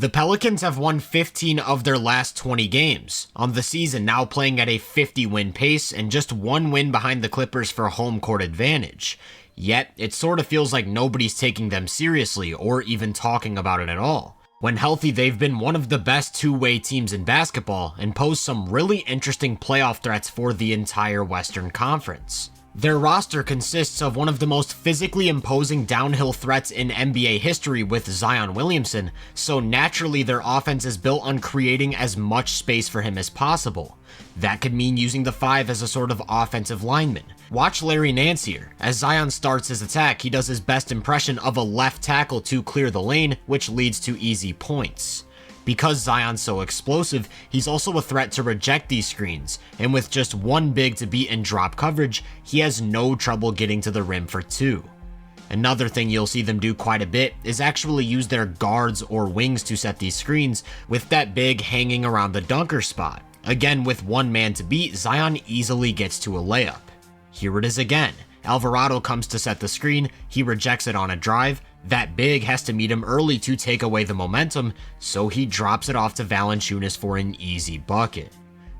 The Pelicans have won 15 of their last 20 games, on the season now playing at a 50-win pace and just one win behind the Clippers for home court advantage. Yet, it sort of feels like nobody's taking them seriously or even talking about it at all. When healthy, they've been one of the best two-way teams in basketball and pose some really interesting playoff threats for the entire Western Conference. Their roster consists of one of the most physically imposing downhill threats in NBA history with Zion Williamson, so naturally their offense is built on creating as much space for him as possible. That could mean using the 5 as a sort of offensive lineman. Watch Larry Nance here. As Zion starts his attack, he does his best impression of a left tackle to clear the lane, which leads to easy points. Because Zion's so explosive, he's also a threat to reject these screens, and with just one big to beat in drop coverage, he has no trouble getting to the rim for 2. Another thing you'll see them do quite a bit is actually use their guards or wings to set these screens, with that big hanging around the dunker spot. Again, with one man to beat, Zion easily gets to a layup. Here it is again. Alvarado comes to set the screen, he rejects it on a drive, that big has to meet him early to take away the momentum, so he drops it off to Valanciunas for an easy bucket.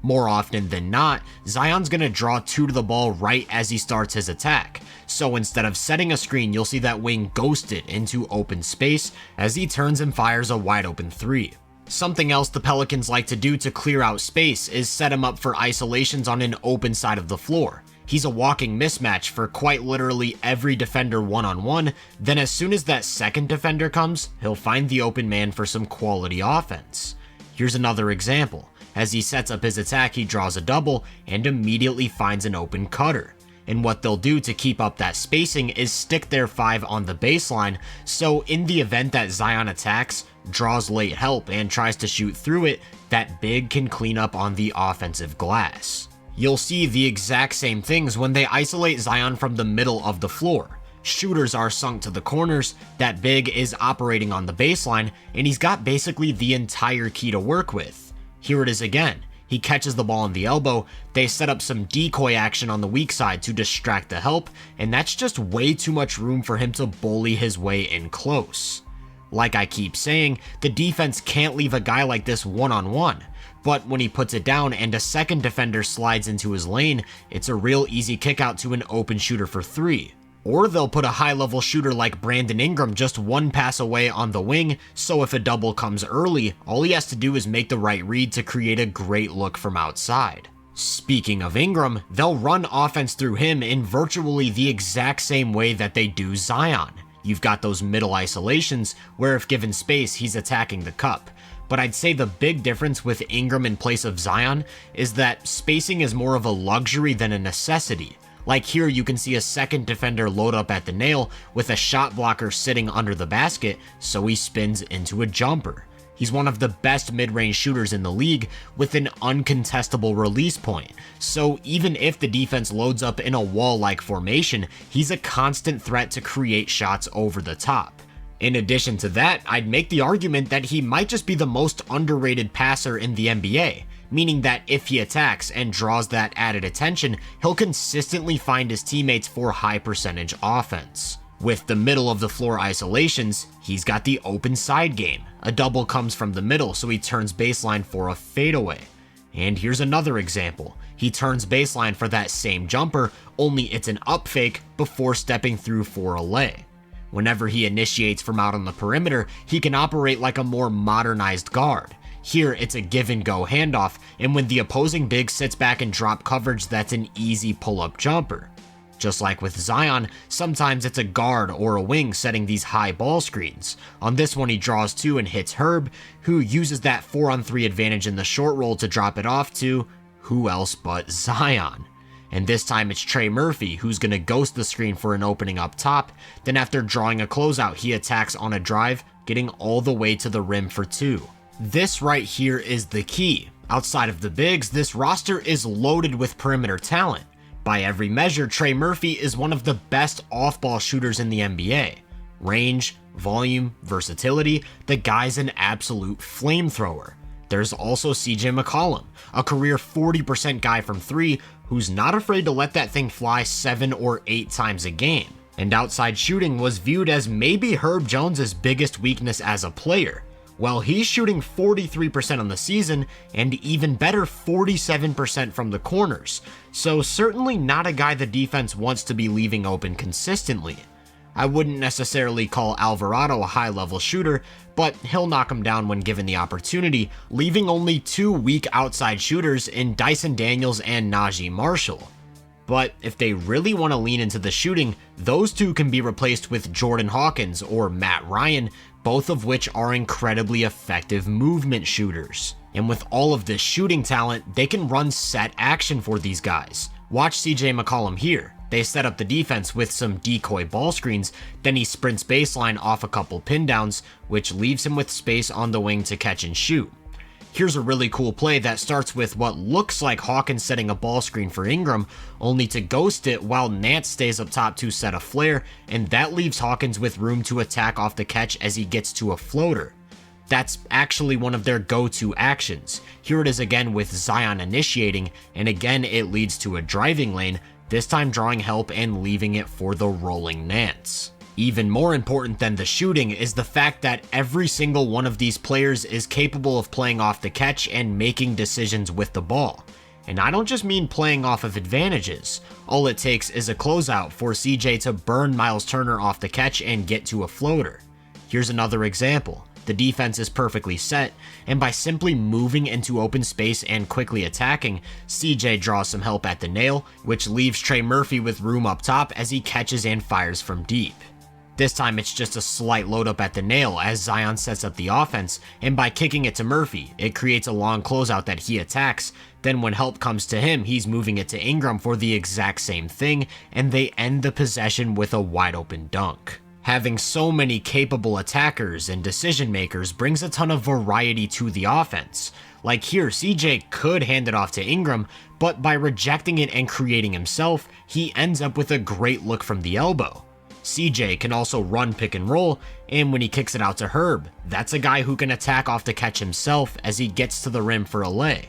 More often than not, Zion's gonna draw 2 to the ball right as he starts his attack, so instead of setting a screen, you'll see that wing ghosted into open space as he turns and fires a wide open 3. Something else the Pelicans like to do to clear out space is set him up for isolations on an open side of the floor. He's a walking mismatch for quite literally every defender one-on-one, then as soon as that second defender comes, he'll find the open man for some quality offense. Here's another example. As he sets up his attack, he draws a double and immediately finds an open cutter. And what they'll do to keep up that spacing is stick their 5 on the baseline, so in the event that Zion attacks, draws late help, and tries to shoot through it, that big can clean up on the offensive glass. You'll see the exact same things when they isolate Zion from the middle of the floor. Shooters are sunk to the corners, that big is operating on the baseline, and he's got basically the entire key to work with. Here it is again. He catches the ball on the elbow, they set up some decoy action on the weak side to distract the help, and that's just way too much room for him to bully his way in close. Like I keep saying, the defense can't leave a guy like this one-on-one. But when he puts it down and a second defender slides into his lane, it's a real easy kick out to an open shooter for 3. Or they'll put a high-level shooter like Brandon Ingram just one pass away on the wing, so if a double comes early, all he has to do is make the right read to create a great look from outside. Speaking of Ingram, they'll run offense through him in virtually the exact same way that they do Zion. You've got those middle isolations, where if given space, he's attacking the cup. But I'd say the big difference with Ingram in place of Zion is that spacing is more of a luxury than a necessity. Like here, you can see a second defender load up at the nail with a shot blocker sitting under the basket, so he spins into a jumper. He's one of the best mid-range shooters in the league with an uncontestable release point, so even if the defense loads up in a wall-like formation, he's a constant threat to create shots over the top. In addition to that, I'd make the argument that he might just be the most underrated passer in the NBA, meaning that if he attacks and draws that added attention, he'll consistently find his teammates for high percentage offense. With the middle of the floor isolations, he's got the open side game. A double comes from the middle, so he turns baseline for a fadeaway. And here's another example. He turns baseline for that same jumper, only it's an up fake before stepping through for a lay. Whenever he initiates from out on the perimeter, he can operate like a more modernized guard. Here, it's a give-and-go handoff, and when the opposing big sits back and drop coverage, that's an easy pull-up jumper. Just like with Zion, sometimes it's a guard or a wing setting these high ball screens. On this one, he draws 2 and hits Herb, who uses that 4-on-3 advantage in the short roll to drop it off to who else but Zion. And this time it's Trey Murphy who's gonna ghost the screen for an opening up top, then after drawing a closeout, he attacks on a drive, getting all the way to the rim for 2. This right here is the key. Outside of the bigs, this roster is loaded with perimeter talent. By every measure, Trey Murphy is one of the best off-ball shooters in the NBA. Range, volume, versatility, the guy's an absolute flamethrower. There's also CJ McCollum, a career 40% guy from 3 who's not afraid to let that thing fly 7 or 8 times a game. And outside shooting was viewed as maybe Herb Jones' biggest weakness as a player. Well, he's shooting 43% on the season and even better 47% from the corners, so certainly not a guy the defense wants to be leaving open consistently. I wouldn't necessarily call Alvarado a high-level shooter, but he'll knock him down when given the opportunity, leaving only two weak outside shooters in Dyson Daniels and Najee Marshall. But if they really want to lean into the shooting, those two can be replaced with Jordan Hawkins or Matt Ryan, both of which are incredibly effective movement shooters. And with all of this shooting talent, they can run set action for these guys. Watch CJ McCollum here. They set up the defense with some decoy ball screens, then he sprints baseline off a couple pin downs, which leaves him with space on the wing to catch and shoot. Here's a really cool play that starts with what looks like Hawkins setting a ball screen for Ingram, only to ghost it while Nance stays up top to set a flare, and that leaves Hawkins with room to attack off the catch as he gets to a floater. That's actually one of their go-to actions. Here it is again with Zion initiating, and again it leads to a driving lane, this time drawing help and leaving it for the rolling Nance. Even more important than the shooting is the fact that every single one of these players is capable of playing off the catch and making decisions with the ball. And I don't just mean playing off of advantages. All it takes is a closeout for CJ to burn Miles Turner off the catch and get to a floater. Here's another example. The defense is perfectly set, and by simply moving into open space and quickly attacking, CJ draws some help at the nail, which leaves Trey Murphy with room up top as he catches and fires from deep. This time it's just a slight load up at the nail as Zion sets up the offense, and by kicking it to Murphy, it creates a long closeout that he attacks. Then when help comes to him, he's moving it to Ingram for the exact same thing, and they end the possession with a wide open dunk. Having so many capable attackers and decision makers brings a ton of variety to the offense. Like here, CJ could hand it off to Ingram, but by rejecting it and creating himself, he ends up with a great look from the elbow. CJ can also run pick and roll, and when he kicks it out to Herb, that's a guy who can attack off the catch himself as he gets to the rim for a lay.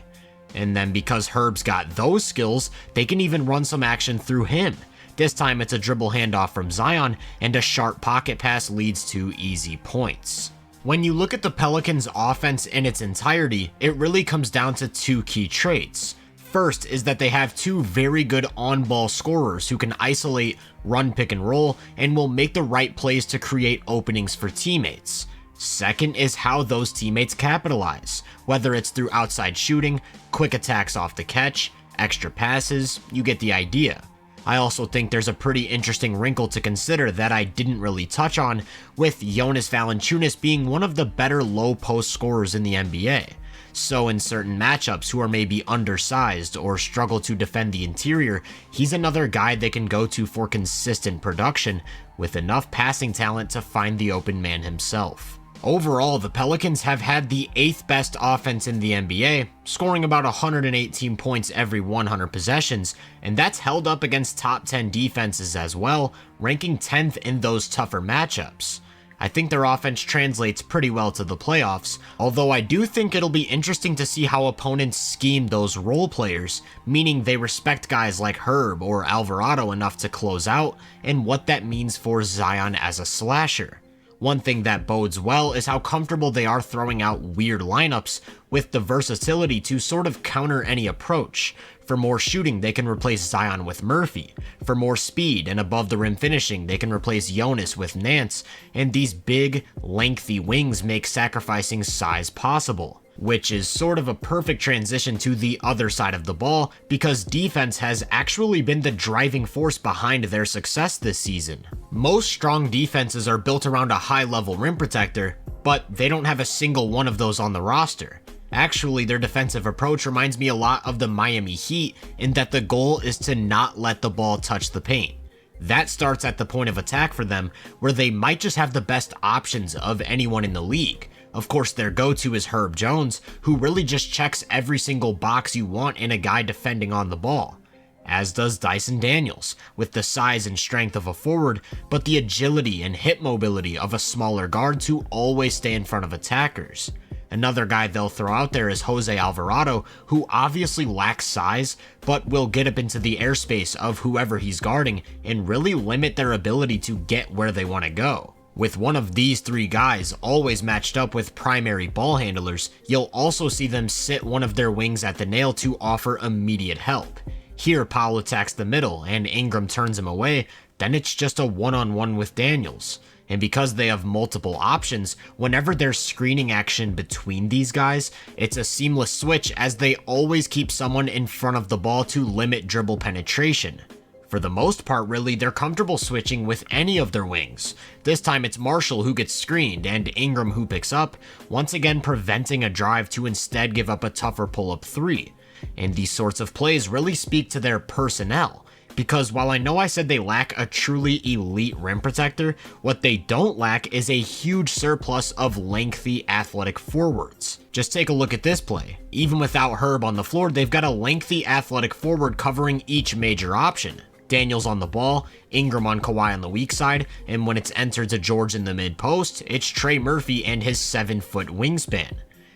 And then because Herb's got those skills, they can even run some action through him. This time it's a dribble handoff from Zion, and a sharp pocket pass leads to easy points. When you look at the Pelicans' offense in its entirety, it really comes down to two key traits. First is that they have two very good on-ball scorers who can isolate, run pick and roll, and will make the right plays to create openings for teammates. Second is how those teammates capitalize, whether it's through outside shooting, quick attacks off the catch, extra passes, you get the idea. I also think there's a pretty interesting wrinkle to consider that I didn't really touch on, with Jonas Valanciunas being one of the better low post scorers in the NBA. So in certain matchups who are maybe undersized or struggle to defend the interior, he's another guy they can go to for consistent production with enough passing talent to find the open man himself. Overall, the Pelicans have had the 8th best offense in the NBA, scoring about 118 points every 100 possessions, and that's held up against top 10 defenses as well, ranking 10th in those tougher matchups. I think their offense translates pretty well to the playoffs, although I do think it'll be interesting to see how opponents scheme those role players, meaning they respect guys like Herb or Alvarado enough to close out, and what that means for Zion as a slasher. One thing that bodes well is how comfortable they are throwing out weird lineups with the versatility to sort of counter any approach. For more shooting, they can replace Zion with Murphy. For more speed and above the rim finishing, they can replace Jonas with Nance, and these big, lengthy wings make sacrificing size possible. Which is sort of a perfect transition to the other side of the ball, because defense has actually been the driving force behind their success this season. Most strong defenses are built around a high-level rim protector, but they don't have a single one of those on the roster. Actually, their defensive approach reminds me a lot of the Miami Heat in that the goal is to not let the ball touch the paint. That starts at the point of attack for them, where they might just have the best options of anyone in the league. Of course, their go-to is Herb Jones, who really just checks every single box you want in a guy defending on the ball. As does Dyson Daniels, with the size and strength of a forward, but the agility and hip mobility of a smaller guard to always stay in front of attackers. Another guy they'll throw out there is Jose Alvarado, who obviously lacks size, but will get up into the airspace of whoever he's guarding and really limit their ability to get where they want to go. With one of these three guys always matched up with primary ball handlers, you'll also see them sit one of their wings at the nail to offer immediate help. Here, Powell attacks the middle and Ingram turns him away, then it's just a one-on-one with Daniels. And because they have multiple options, whenever there's screening action between these guys, it's a seamless switch as they always keep someone in front of the ball to limit dribble penetration. For the most part, really, they're comfortable switching with any of their wings. This time it's Marshall who gets screened and Ingram who picks up, once again preventing a drive to instead give up a tougher pull-up three. And these sorts of plays really speak to their personnel, because while I know I said they lack a truly elite rim protector, what they don't lack is a huge surplus of lengthy athletic forwards. Just take a look at this play. Even without Herb on the floor, they've got a lengthy athletic forward covering each major option. Daniels on the ball, Ingram on Kawhi on the weak side, and when it's entered to George in the mid-post, it's Trey Murphy and his 7-foot wingspan.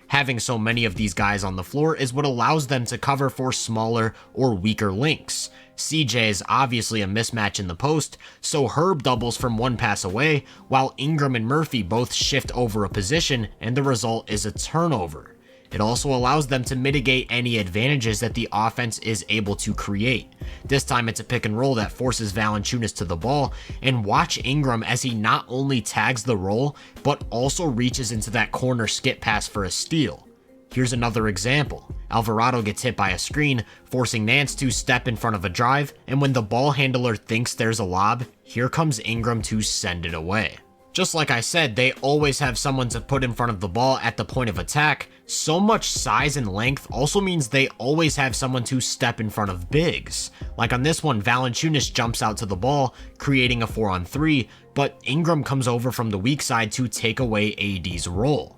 Having so many of these guys on the floor is what allows them to cover for smaller or weaker links. CJ is obviously a mismatch in the post, so Herb doubles from one pass away, while Ingram and Murphy both shift over a position, and the result is a turnover. It also allows them to mitigate any advantages that the offense is able to create. This time it's a pick and roll that forces Valanciunas to the ball, and watch Ingram as he not only tags the roll, but also reaches into that corner skip pass for a steal. Here's another example. Alvarado gets hit by a screen, forcing Nance to step in front of a drive, and when the ball handler thinks there's a lob, here comes Ingram to send it away. Just like I said, they always have someone to put in front of the ball at the point of attack. So much size and length also means they always have someone to step in front of bigs. Like on this one, Valanciunas jumps out to the ball, creating a 4-on-3, but Ingram comes over from the weak side to take away AD's role.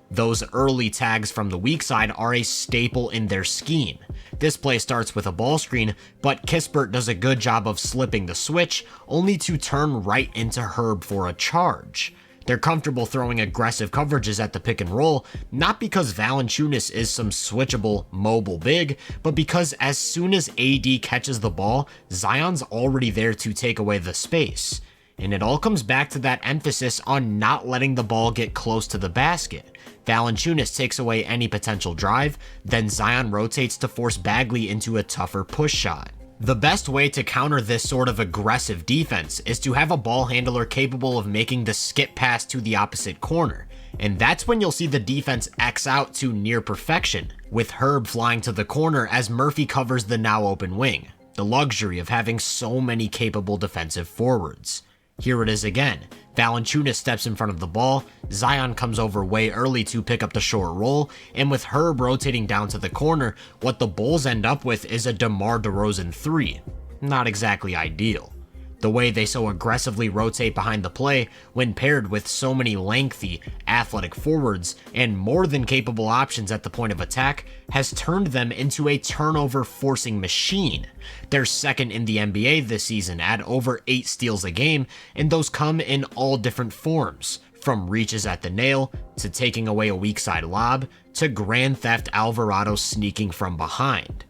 Those early tags from the weak side are a staple in their scheme. This play starts with a ball screen, but Kispert does a good job of slipping the switch, only to turn right into Herb for a charge. They're comfortable throwing aggressive coverages at the pick and roll, not because Valanciunas is some switchable, mobile big, but because as soon as AD catches the ball, Zion's already there to take away the space. And it all comes back to that emphasis on not letting the ball get close to the basket. Valanciunas takes away any potential drive, then Zion rotates to force Bagley into a tougher push shot. The best way to counter this sort of aggressive defense is to have a ball handler capable of making the skip pass to the opposite corner, and that's when you'll see the defense X out to near perfection, with Herb flying to the corner as Murphy covers the now open wing. The luxury of having so many capable defensive forwards. Here it is again. Valanciunas steps in front of the ball, Zion comes over way early to pick up the short roll, and with Herb rotating down to the corner, what the Bulls end up with is a DeMar DeRozan 3. Not exactly ideal. The way they so aggressively rotate behind the play, when paired with so many lengthy, athletic forwards and more than capable options at the point of attack, has turned them into a turnover-forcing machine. They're second in the NBA this season at over 8 steals a game, and those come in all different forms, from reaches at the nail, to taking away a weak side lob, to Grand Theft Alvarado sneaking from behind.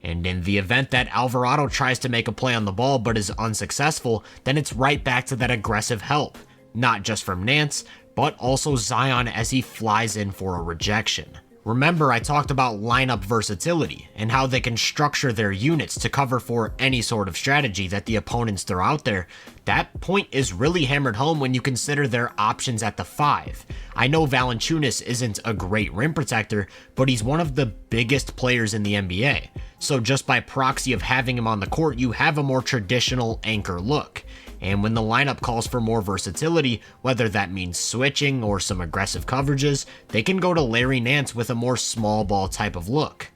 And in the event that Alvarado tries to make a play on the ball but is unsuccessful, then it's right back to that aggressive help, not just from Nance, but also Zion as he flies in for a rejection. Remember, I talked about lineup versatility and how they can structure their units to cover for any sort of strategy that the opponents throw out there. That point is really hammered home when you consider their options at the 5. I know Valanciunas isn't a great rim protector, but he's one of the biggest players in the NBA. So just by proxy of having him on the court, you have a more traditional anchor look. And when the lineup calls for more versatility, whether that means switching or some aggressive coverages, they can go to Larry Nance with a more small ball type of look.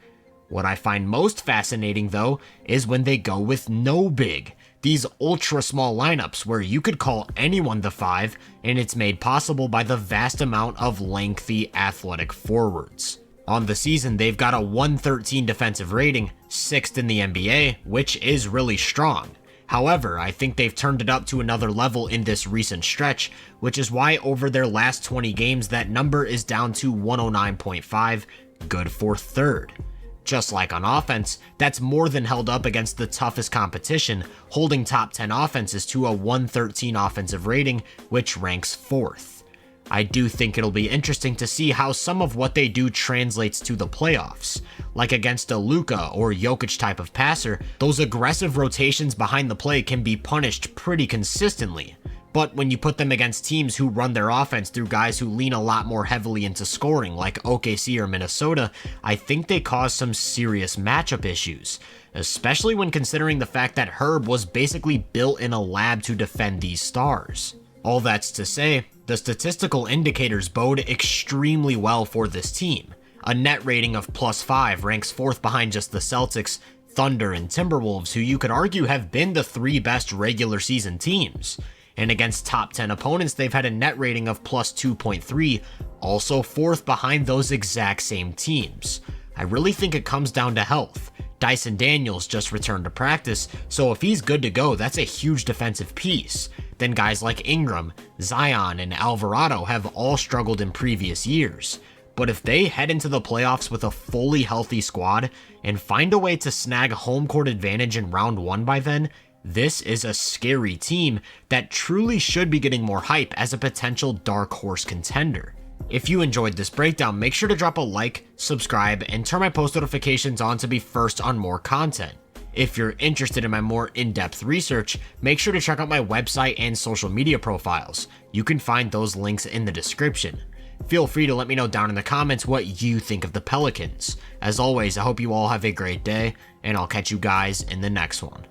What I find most fascinating though, is when they go with no big. These ultra small lineups where you could call anyone the 5, and it's made possible by the vast amount of lengthy athletic forwards. On the season, they've got a 113 defensive rating, 6th in the NBA, which is really strong. However, I think they've turned it up to another level in this recent stretch, which is why over their last 20 games that number is down to 109.5, good for 3rd. Just like on offense, that's more than held up against the toughest competition, holding top 10 offenses to a 113 offensive rating, which ranks 4th. I do think it'll be interesting to see how some of what they do translates to the playoffs. Like against a Luka or Jokic type of passer, those aggressive rotations behind the play can be punished pretty consistently. But when you put them against teams who run their offense through guys who lean a lot more heavily into scoring, like OKC or Minnesota, I think they cause some serious matchup issues, especially when considering the fact that Herb was basically built in a lab to defend these stars. All that's to say, the statistical indicators bode extremely well for this team. A net rating of +5 ranks 4th behind just the Celtics, Thunder, and Timberwolves, who you could argue have been the 3 best regular season teams. And against top 10 opponents, they've had a net rating of +2.3, also 4th behind those exact same teams. I really think it comes down to health. Dyson Daniels just returned to practice, so if he's good to go, that's a huge defensive piece. Then guys like Ingram, Zion, and Alvarado have all struggled in previous years. But if they head into the playoffs with a fully healthy squad and find a way to snag home court advantage in round 1 by then, this is a scary team that truly should be getting more hype as a potential dark horse contender. If you enjoyed this breakdown, make sure to drop a like, subscribe, and turn my post notifications on to be first on more content. If you're interested in my more in-depth research, make sure to check out my website and social media profiles. You can find those links in the description. Feel free to let me know down in the comments what you think of the Pelicans. As always, I hope you all have a great day, and I'll catch you guys in the next one.